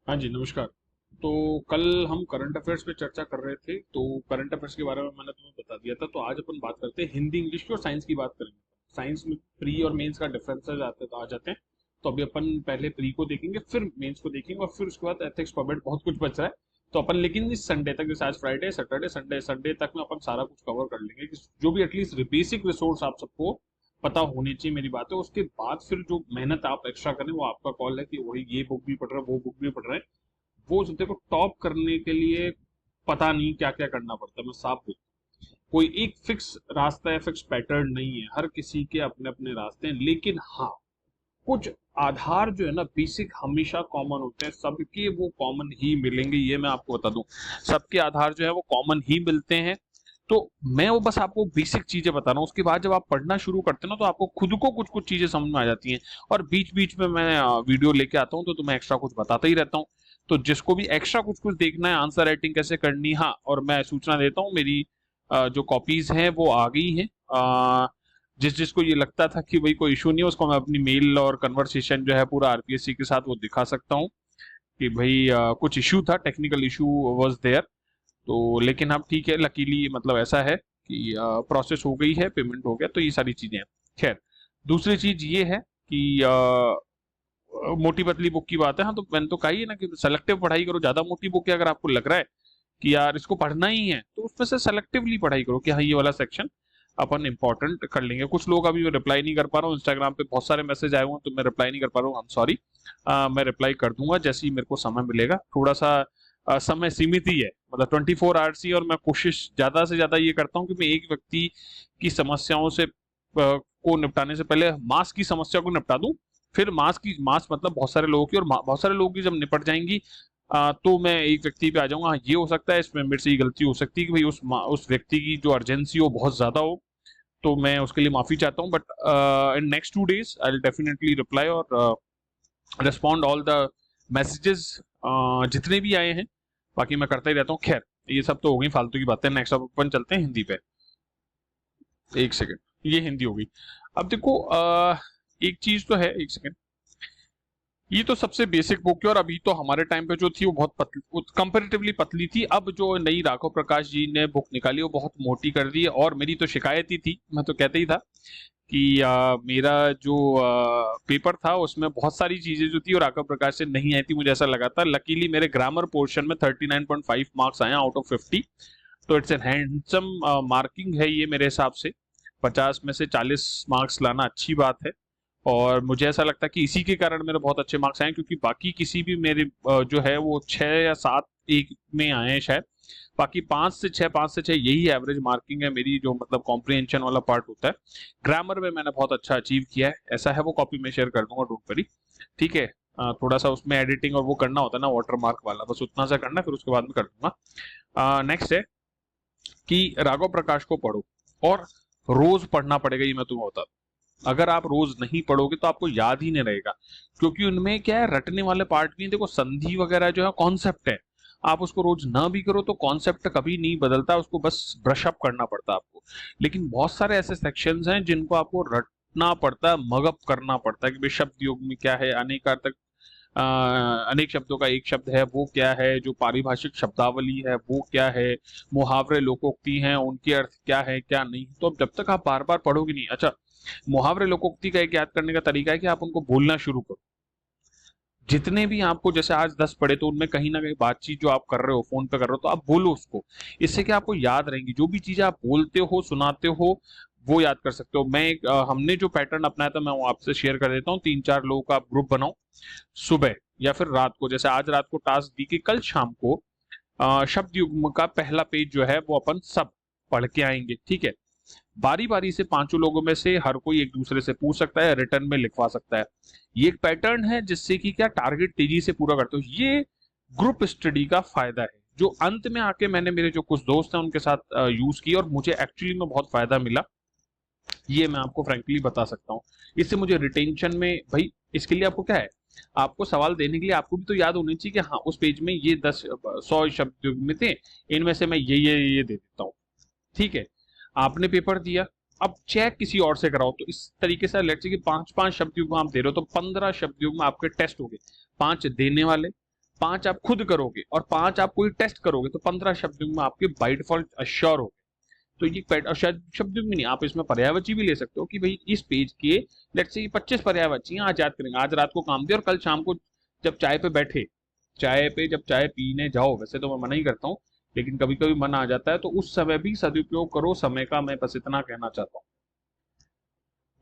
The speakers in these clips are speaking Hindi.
हाँ जी, नमस्कार। तो कल हम करंट अफेयर्स पे चर्चा कर रहे थे, तो करंट अफेयर्स के बारे में मैंने तुम्हें बता दिया था। तो आज अपन बात करते हैं हिंदी, इंग्लिश की और साइंस की बात करेंगे। साइंस में प्री और मेंस का डिफरेंसेस आ जाते हैं। तो अभी अपन पहले प्री को देखेंगे, फिर मेंस को देखेंगे और फिर उसके बाद एथिक्स, पॉलिट, बहुत कुछ बच रहा है। तो अपन लेकिन इस संडे तक, जैसे आज फ्राइडे, सैटरडे, संडे, संडे तक में अपन सारा कुछ कवर कर लेंगे कि जो भी एटलीस्ट बेसिक रिसोर्स आप सबको पता होनी चाहिए, मेरी बात है। उसके बाद फिर जो मेहनत आप एक्स्ट्रा करें वो आपका कॉल है कि वही ये बुक भी पढ़ रहे हैं, वो बुक भी पढ़ रहे हैं। वो देखो, टॉप करने के लिए पता नहीं क्या क्या करना पड़ता है। मैं साफ बोलूं, कोई एक फिक्स रास्ता या फिक्स पैटर्न नहीं है, हर किसी के अपने अपने रास्ते हैं। लेकिन हाँ, कुछ आधार जो है ना, बेसिक हमेशा कॉमन होते हैं, सबके वो कॉमन ही मिलेंगे, ये मैं आपको बता दूं। सबके आधार जो है वो कॉमन ही मिलते हैं। तो मैं वो बस आपको बेसिक चीजें बता रहा हूँ। उसके बाद जब आप पढ़ना शुरू करते हैं ना, तो आपको खुद को कुछ कुछ चीजें समझ में आ जाती हैं। और बीच बीच में मैं वीडियो लेके आता हूँ, तो तुम्हें एक्स्ट्रा कुछ बताता ही रहता हूँ। तो जिसको भी एक्स्ट्रा कुछ कुछ देखना है, आंसर राइटिंग कैसे करनी, हाँ, और मैं सूचना देता हूँ, मेरी जो कॉपीज हैं वो आ गई हैं। जिस जिसको ये लगता था कि भाई कोई इशू नहीं है, उसको मैं अपनी मेल और कन्वर्सेशन जो है पूरा आरपीएससी के साथ वो दिखा सकता हूँ कि भाई कुछ इशू था, टेक्निकल इशू वाज देयर। तो लेकिन अब ठीक है, लकीली मतलब ऐसा है कि प्रोसेस हो गई है, पेमेंट हो गया, तो ये सारी चीजें हैं। खैर, दूसरी चीज ये है कि मोटी पतली बुक की बात है। हाँ, तो मैंने तो कहा ही है ना कि सेलेक्टिव पढ़ाई करो। ज्यादा मोटी बुक है, अगर आपको लग रहा है कि यार इसको पढ़ना ही है, तो उसमें से सेलेक्टिवली पढ़ाई करो कि हाँ, ये वाला सेक्शन अपन इंपॉर्टेंट कर लेंगे। कुछ लोग, अभी मैं रिप्लाई नहीं कर पा रहा हूँ, इंस्टाग्राम पे बहुत सारे मैसेज आए हुए हैं, तो मैं रिप्लाई नहीं कर पा रहा हूँ, आई एम सॉरी। मैं रिप्लाई कर दूंगा जैसे ही मेरे को समय मिलेगा। थोड़ा सा समय सीमित ही है, मतलब 24 आवर्स ही। और मैं कोशिश ज्यादा से ज्यादा ये करता हूँ कि मैं एक व्यक्ति की समस्याओं से को निपटाने से पहले मास की समस्या को निपटा दूं। फिर मास मतलब बहुत सारे लोगों की, और बहुत सारे लोगों की जब निपट जाएंगी, तो मैं एक व्यक्ति पे आ जाऊंगा। हाँ, ये हो सकता है, इसमें मेरे से ये गलती हो सकती है कि भाई उस व्यक्ति की जो अर्जेंसी हो बहुत ज्यादा हो, तो मैं उसके लिए माफी चाहता हूँ। But in next 2 days I will definitely reply और रिस्पॉन्ड ऑल द मैसेजेस जितने भी आए हैं। बाकी मैं करता ही रहता हूँ। खैर, ये सब तो हो गई फालतू की बातें। नेक्स्ट अपन चलते हैं हिंदी पे। एक सेकंड, ये हिंदी हो गई। अब देखो, एक चीज तो है, एक सेकंड। ये तो सबसे बेसिक बुक है, और अभी तो हमारे टाइम पे जो थी वो बहुत पतली, कंपेरेटिवली पतली थी। अब जो नई राघव प्रकाश जी ने बुक निकाली वो बहुत मोटी कर दी है। और मेरी तो शिकायत ही थी, मैं तो कहता ही था कि मेरा जो पेपर था उसमें बहुत सारी चीजें जो थी वो राघव प्रकाश से नहीं आई थी, मुझे ऐसा लगा था। लकीली मेरे ग्रामर पोर्शन में 39.5 मार्क्स आए आउट ऑफ 50। तो इट्स एन हैंडसम मार्किंग है ये मेरे हिसाब से। 50 में से 40 मार्क्स लाना अच्छी बात है। और मुझे ऐसा लगता है कि इसी के कारण मेरे बहुत अच्छे मार्क्स आए, क्योंकि बाकी किसी भी मेरे जो है वो 6 या 7 एक में आए हैं शायद। बाकी 5 से 6, 5 से 6 यही एवरेज मार्किंग है मेरी, जो मतलब कॉम्प्रिहेंशन वाला पार्ट होता है। ग्रामर में मैंने बहुत अच्छा अचीव किया है, ऐसा है। वो कॉपी में शेयर कर दूंगा, डोंट वरी। ठीक है, थोड़ा सा उसमें एडिटिंग और वो करना होता है ना, वाटर मार्क वाला, बस उतना सा करना, फिर उसके बाद में कर दूंगा। नेक्स्ट है कि राघव प्रकाश को पढ़ो, और रोज पढ़ना पड़ेगा, ये मैं तुम्हें बता दूं। अगर आप रोज नहीं पढ़ोगे तो आपको याद ही नहीं रहेगा, क्योंकि उनमें क्या है, रटने वाले पार्ट नहीं। देखो, संधि वगैरह जो है कॉन्सेप्ट है, आप उसको रोज ना भी करो तो कॉन्सेप्ट कभी नहीं बदलता, उसको बस ब्रश अप करना पड़ता है आपको। लेकिन बहुत सारे ऐसे सेक्शंस हैं जिनको आपको रटना पड़ता है, मगअप करना पड़ता है कि भाई शब्द योग में क्या है, अनेकार्थक अनेक शब्दों का एक शब्द है वो क्या है, जो पारिभाषिक शब्दावली है वो क्या है, मुहावरे लोकोक्ति हैं उनके अर्थ क्या है क्या नहीं। तो अब जब तक आप बार बार पढ़ोगे नहीं। अच्छा, मुहावरे लोकोक्ति का एक याद करने का तरीका है कि आप उनको बोलना शुरू करो। जितने भी आपको, जैसे आज 10 पढ़े, तो उनमें कहीं ना कहीं बातचीत जो आप कर रहे हो, फोन पे कर रहे हो, तो आप बोलो उसको। इससे क्या आपको याद रहेंगी, जो भी चीजें आप बोलते हो, सुनाते हो, वो याद कर सकते हो। हमने जो पैटर्न अपनाया था, मैं वो आपसे शेयर कर देता हूँ। 3-4 लोगों का आप ग्रुप बनाओ, सुबह या फिर रात को। जैसे आज रात को टास्क दी कि कल शाम को शब्द युग्म का पहला पेज जो है वो अपन सब पढ़ के आएंगे। ठीक है, बारी बारी से पांचों लोगों में से हर कोई एक दूसरे से पूछ सकता है, रिटर्न में लिखवा सकता है। ये एक पैटर्न है जिससे कि क्या टारगेट तेजी से पूरा करते हो। ये ग्रुप स्टडी का फायदा है, जो अंत में आके मैंने मेरे जो कुछ दोस्त हैं उनके साथ यूज की, और मुझे एक्चुअली में बहुत फायदा मिला। ये मैं आपको फ्रैंकली बता सकता हूँ। इससे मुझे रिटेंशन में, भाई इसके लिए आपको क्या है, आपको सवाल देने के लिए आपको भी तो याद होनी चाहिए कि हाँ, उस पेज में ये 100 शब्द में थे, इनमें से मैं ये दे देता हूँ। ठीक है, आपने पेपर दिया, अब चेक किसी और से कराओ। तो इस तरीके से लेट्स से कि 5-5 शब्द युग्म आप दे रहे हो, तो 15 शब्द युग्म आपके टेस्ट हो गए। 5 देने वाले, 5 आप खुद करोगे और 5 आप कोई टेस्ट करोगे तो 15 शब्दों में आपके बाय डिफॉल्ट अश्योर हो। तो ये पैट और शायद शब्द भी नहीं, आप इसमें पर्यायवाची भी ले सकते हो कि भाई इस पेज के लेट्स से 25 पर्यायवाची हैं, आज याद करेंगे, आज रात को काम दिया और कल शाम को जब चाय पे बैठे, जब चाय पीने जाओ, वैसे तो मैं मना ही करता हूँ लेकिन कभी कभी मन आ जाता है, तो उस समय भी सदुपयोग करो समय का। मैं बस इतना कहना चाहता हूँ।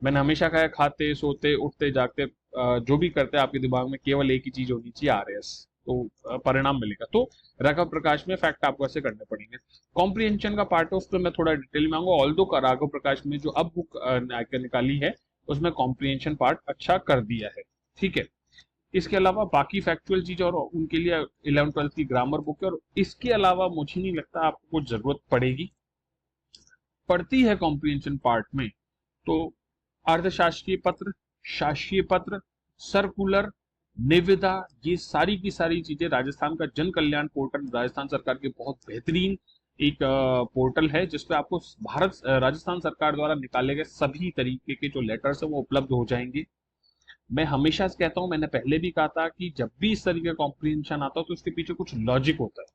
मैंने हमेशा कहा है, खाते सोते उठते जागते जो भी करते हैं आपके दिमाग में केवल एक ही चीज होनी चाहिए, आरएस, तो परिणाम मिलेगा। तो राघव प्रकाश में फैक्ट आपको ऐसे करने पड़ेंगे। कॉम्प्रिहेंशन का पार्ट है उस पर मैं थोड़ा डिटेल में आऊंगा। ऑल दो राघव प्रकाश में जो अब बुक निकाली है उसमें कॉम्प्रिहेंशन पार्ट अच्छा कर दिया है, ठीक है। इसके अलावा बाकी फैक्चुअल चीज और उनके लिए 11th-12th की ग्रामर बुक है, और इसके अलावा मुझे नहीं लगता आपको कुछ जरूरत पड़ेगी, पड़ती है कॉम्प्रिहेंशन पार्ट में तो अर्धशासकीय पत्र, शासकीय पत्र, सर्कुलर, निविदा, ये सारी की सारी चीजें। राजस्थान का जन कल्याण पोर्टल राजस्थान सरकार के बहुत बेहतरीन एक पोर्टल है जिसपे आपको राजस्थान सरकार द्वारा निकाले गए सभी तरीके के जो लेटर्स है वो उपलब्ध हो जाएंगे। मैं हमेशा से कहता हूं, मैंने पहले भी कहा था कि जब भी इस तरीके का कॉम्प्रिहेंशन आता है तो उसके पीछे कुछ लॉजिक होता है,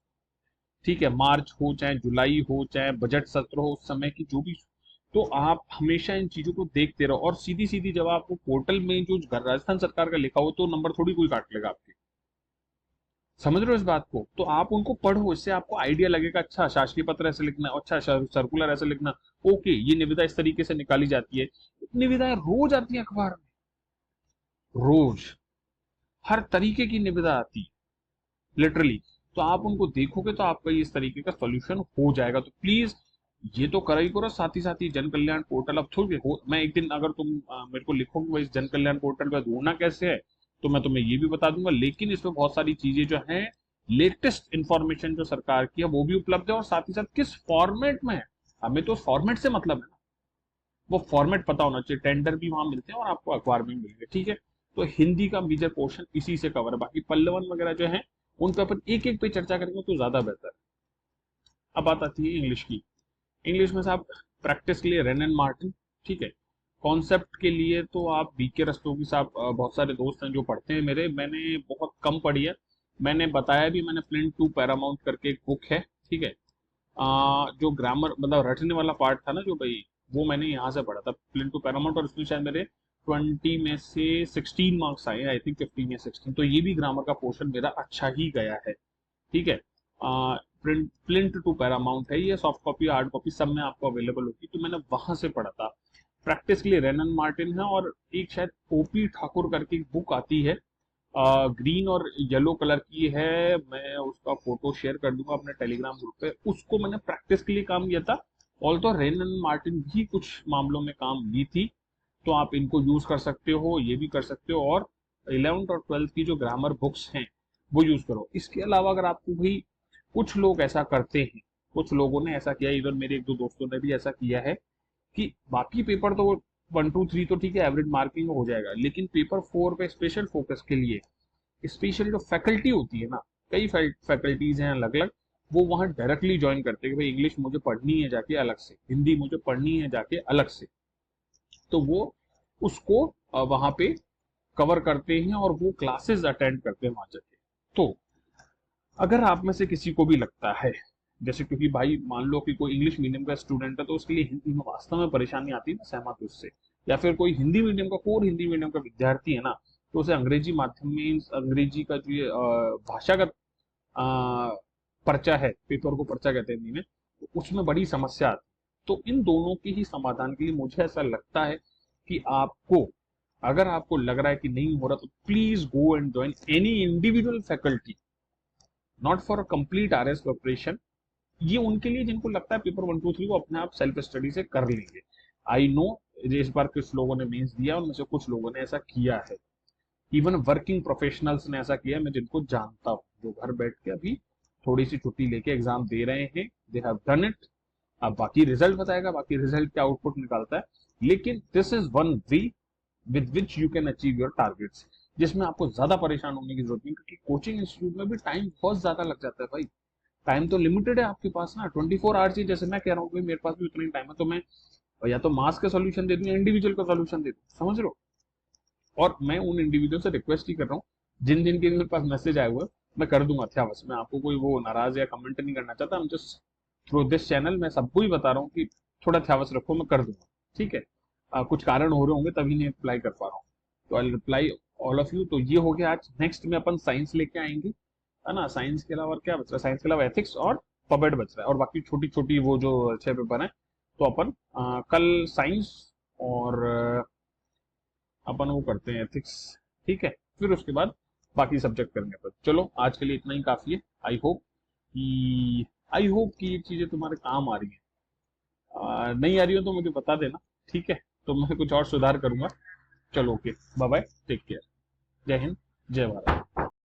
ठीक है। मार्च हो चाहे जुलाई हो चाहे बजट सत्र हो, उस समय की जो भी, तो आप हमेशा इन चीजों को देखते रहो। और सीधी सीधी जब आपको पोर्टल में जो राजस्थान सरकार का लिखा हो तो नंबर थोड़ी कोई काट लेगा आपके, समझ रहे हो इस बात को। तो आप उनको पढ़ो, इससे आपको आइडिया लगेगा, अच्छा शासकीय पत्र ऐसे लिखना, अच्छा सर्कुलर ऐसे लिखना, ओके ये निविदा इस तरीके से निकाली जाती है। निविदा रोज आती है अखबार में, रोज हर तरीके की निविदा आती है लिटरली। तो आप उनको देखोगे तो आपका इस तरीके का सॉल्यूशन हो जाएगा। तो प्लीज ये तो करा ही करो, साथ ही जन कल्याण पोर्टल अब थोड़ी हो, मैं एक दिन अगर तुम मेरे को लिखोगे भाई जन कल्याण पोर्टल पे ढूंढना कैसे है तो मैं तुम्हें ये भी बता दूंगा, लेकिन इसमें बहुत सारी चीजें जो हैं, लेटेस्ट इंफॉर्मेशन जो सरकार की है वो भी उपलब्ध है, और साथ ही साथ किस फॉर्मेट में है, हमें तो फॉर्मेट से मतलब है ना, वो फॉर्मेट पता होना चाहिए। टेंडर भी वहां मिलते हैं और आपको अखबार में मिलेंगे, ठीक है। तो हिंदी का मेजर पोर्शन इसी से कवर है, बाकी पल्लवन वगैरह जो है उन पर अपन एक एक पे चर्चा करेंगे तो ज्यादा बेहतर है। अब बात आती है इंग्लिश की। इंग्लिश में साहब प्रैक्टिस के लिए रेन एंड मार्टिन, ठीक है। कॉन्सेप्ट के लिए तो आप बीके रस्तोगी साहब, बहुत सारे दोस्त हैं जो पढ़ते हैं मेरे, मैंने बहुत कम पढ़ी है, मैंने बताया भी, मैंने फ्लिंट टू पैरामाउंट करके एक बुक है, ठीक है। जो ग्रामर मतलब रटने वाला पार्ट था ना जो भाई, वो मैंने यहाँ से पढ़ा था फ्लिंट टू पैरामाउंट, और उसमें शायद मेरे 20 में से 16 मार्क्स आए, आई थिंक 15 या 16, तो ये भी ग्रामर का पोर्शन मेरा अच्छा ही गया है, ठीक है। फ्लिंट टू पैरामाउंट है, ये सॉफ्ट कॉपी हार्ड कॉपी सब में आपको अवेलेबल होगी, तो मैंने वहां से पढ़ा था। प्रैक्टिस के लिए रेन एंड मार्टिन है, और एक शायद ओपी ठाकुर करके एक बुक आती है, ग्रीन और येलो कलर की है, मैं उसका फोटो शेयर कर दूंगा अपने टेलीग्राम ग्रुप पे, उसको मैंने प्रैक्टिस के लिए काम किया था। ऑल तो रेन एंड मार्टिन भी कुछ मामलों में काम ली थी, तो आप इनको यूज कर सकते हो, ये भी कर सकते हो, और 11th और 12th की जो ग्रामर बुक्स हैं वो यूज करो। इसके अलावा अगर आपको भी, कुछ लोग ऐसा करते हैं, कुछ लोगों ने ऐसा किया, इवन मेरे एक दो दोस्तों ने भी ऐसा किया है कि बाकी पेपर तो 1 2 3 तो ठीक है एवरेज मार्किंग हो जाएगा, लेकिन पेपर 4 पे स्पेशल फोकस के लिए स्पेशल जो फैकल्टी होती है ना, कई फैकल्टीज हैं अलग अलग, वो वहां डायरेक्टली ज्वाइन करते हैं कि भाई इंग्लिश मुझे पढ़नी है जाके अलग से, हिंदी मुझे पढ़नी है जाके अलग से, तो वो उसको वहां पे कवर करते हैं और वो क्लासेस अटेंड करते हैं वहां जाके। तो अगर आप में से किसी को भी लगता है, जैसे क्योंकि भाई मान लो कि कोई इंग्लिश मीडियम का स्टूडेंट है तो उसके लिए हिंदी में वास्तव में परेशानी आती है ना, सहमत हूं उससे, या फिर कोई हिंदी मीडियम का कोर हिंदी मीडियम का विद्यार्थी है ना, तो उसे अंग्रेजी माध्यम में अंग्रेजी का जो ये भाषागत पर्चा है, पेपर को पर्चा कहते हैं हिंदी में, तो उसमें बड़ी समस्या आती है। तो इन दोनों के ही समाधान के लिए मुझे ऐसा लगता है कि आपको, अगर आपको लग रहा है कि नहीं हो रहा, तो please go and join any individual faculty, not for a complete RS preparation. ये उनके लिए जिनको लगता है पेपर 1 2 3 वो अपने आप सेल्फ स्टडी से कर लेंगे। आई नो इस बार कुछ लोगों ने मेंस दिया, उनमें से कुछ लोगों ने ऐसा किया है, इवन वर्किंग प्रोफेशनल्स ने ऐसा किया है, मैं जिनको जानता हूँ, जो घर बैठ के अभी थोड़ी सी छुट्टी लेके एग्जाम दे रहे हैं, दे हैव डन इट। अब बाकी रिजल्ट बताएगा, बाकी रिजल्ट क्या आउटपुट निकालता है, लेकिन this is one way with which you can achieve your targets, जिसमें आपको ज्यादा परेशान होने की जरूरत नहीं, क्योंकि कोचिंग इंस्टीट्यूट में भी टाइम बहुत ज्यादा लग जाता है भाई, टाइम तो लिमिटेड है आपके पास ना, 24 आवर्स ही, जैसे मैं कह रहा हूँ मेरे पास भी उतना ही टाइम है, तो मैं या तो मास का सोल्यूशन दे दूं या इंडिविजुअल का सोल्यूशन दे दूं, समझ रहे हो। और मैं उन इंडिविजुअल से रिक्वेस्ट ही कर रहा हूँ जिन जिन के मेरे पास मैसेज आए हुए मैं कर दूंगा अध्यावस में, आपको कोई वो नाराज या कमेंट नहीं करना चाहता। हम जस्ट थ्रू दिस चैनल मैं सबको ही बता रहा हूँ कि थोड़ा अध्यावस रखो, मैं कर दूंगा, ठीक है। कुछ कारण हो रहे होंगे तभी नहीं रिप्लाई कर पा रहा हूँ, तो I reply all of you. तो ये हो गया आज। नेक्स्ट में अपन साइंस लेके आएंगे, है ना। साइंस के अलावा और क्या बच रहा है, साइंस के अलावा एथिक्स और पपेट बच रहा है, और बाकी छोटी छोटी वो जो 6 पेपर है। तो अपन कल साइंस और अपन वो करते हैं एथिक्स, ठीक है। फिर उसके बाद बाकी सब्जेक्ट करेंगे अपन। चलो आज के लिए इतना ही काफी है। आई होप कि ये चीजें तुम्हारे काम आ रही है। नहीं आ रही हो तो मुझे बता देना, ठीक है, तो मैं कुछ और सुधार करूंगा। चलो okay, bye bye, take care, जय हिंद, जय भारत।